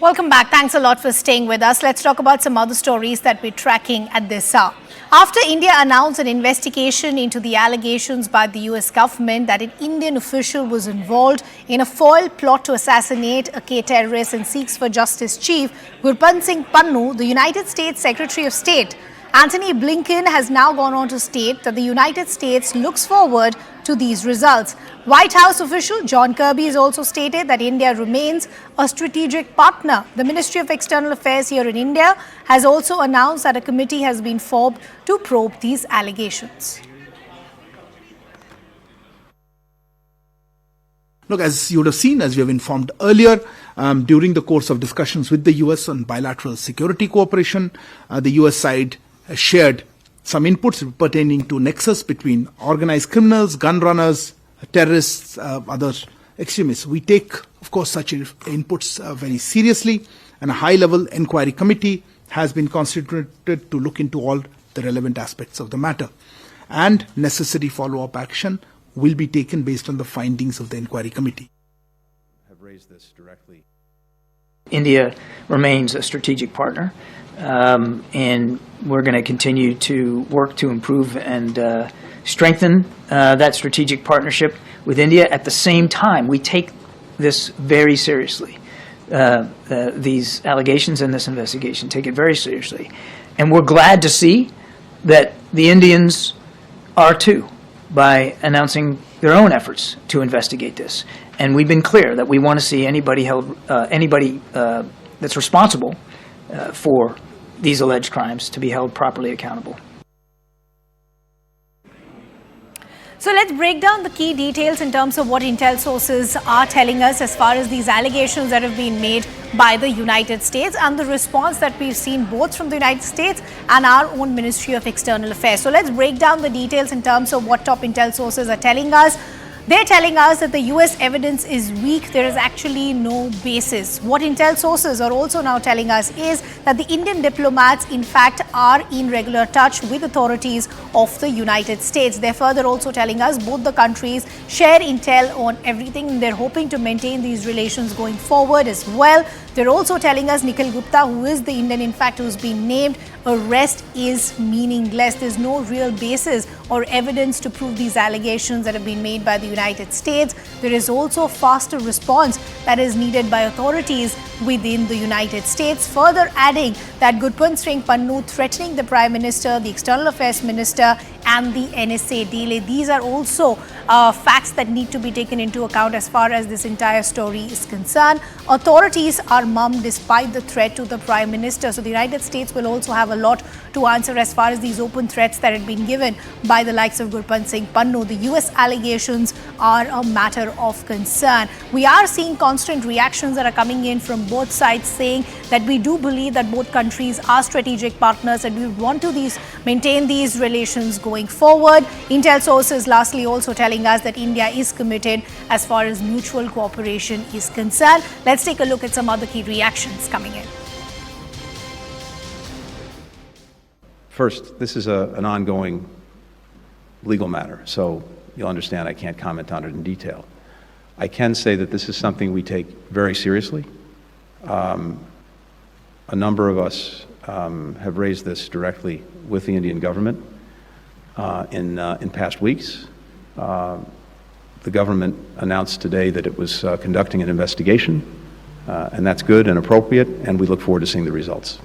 Welcome back. Thanks a lot for staying with us. Let's talk about some other stories that we're tracking at this hour. After India announced an investigation into the allegations by the US government that an Indian official was involved in a foil plot to assassinate a K-terrorist and seeks for justice chief Gurpatwant Singh Pannu, the United States Secretary of State Antony Blinken has now gone on to state that the United States looks forward to these results. White House official John Kirby has also stated that India remains a strategic partner. The Ministry of External Affairs here in India has also announced that a committee has been formed to probe these allegations. Look, as you would have seen, as we have informed earlier, during the course of discussions with the US on bilateral security cooperation, the US side has shared some inputs pertaining to nexus between organized criminals, gun runners, terrorists, other extremists. We take, of course, such inputs very seriously, and a high-level inquiry committee has been constituted to look into all the relevant aspects of the matter. And necessary follow-up action will be taken based on the findings of the inquiry committee. Have raised this directly. India remains a strategic partner, and we're going to continue to work to improve and strengthen that strategic partnership with India. At the same time, we take this very seriously. These allegations and this investigation, take it very seriously. And we're glad to see that the Indians are too, by announcing their own efforts to investigate this. And we've been clear that we want to see anybody held, that's responsible for these alleged crimes to be held properly accountable. So let's break down the key details in terms of what intel sources are telling us as far as these allegations that have been made by the United States and the response that we've seen both from the United States and our own Ministry of External Affairs. So let's break down the details in terms of what top intel sources are telling us. They're telling us that the US evidence is weak. There is actually no basis. What intel sources are also now telling us is that the Indian diplomats, in fact, are in regular touch with authorities of the United States. They're further also telling us both the countries share intel on everything. They're hoping to maintain these relations going forward as well. They're also telling us Nikhil Gupta, who is the Indian, in fact, who's been named, arrest is meaningless. There's no real basis or evidence to prove these allegations that have been made by the United States. There is also a faster response that is needed by authorities within the United States. Further adding that Gurpatwant Singh Pannu threatening the Prime Minister, the External Affairs Minister and the NSA delay. These are also facts that need to be taken into account as far as this entire story is concerned. Authorities are mum despite the threat to the Prime Minister. So the United States will also have a lot to answer as far as these open threats that had been given by the likes of Gurpatwant Singh Pannu. The US allegations are a matter of concern. We are seeing constant reactions that are coming in from both sides saying that we do believe that both countries are strategic partners and we want to maintain these relations going forward. Intel sources lastly also telling us that India is committed as far as mutual cooperation is concerned. Let's take a look at some other key reactions coming in. First, this is an ongoing legal matter, so you'll understand I can't comment on it in detail. I can say that this is something we take very seriously. A number of us have raised this directly with the Indian government in past weeks. The government announced today that it was conducting an investigation, and that's good and appropriate, and we look forward to seeing the results.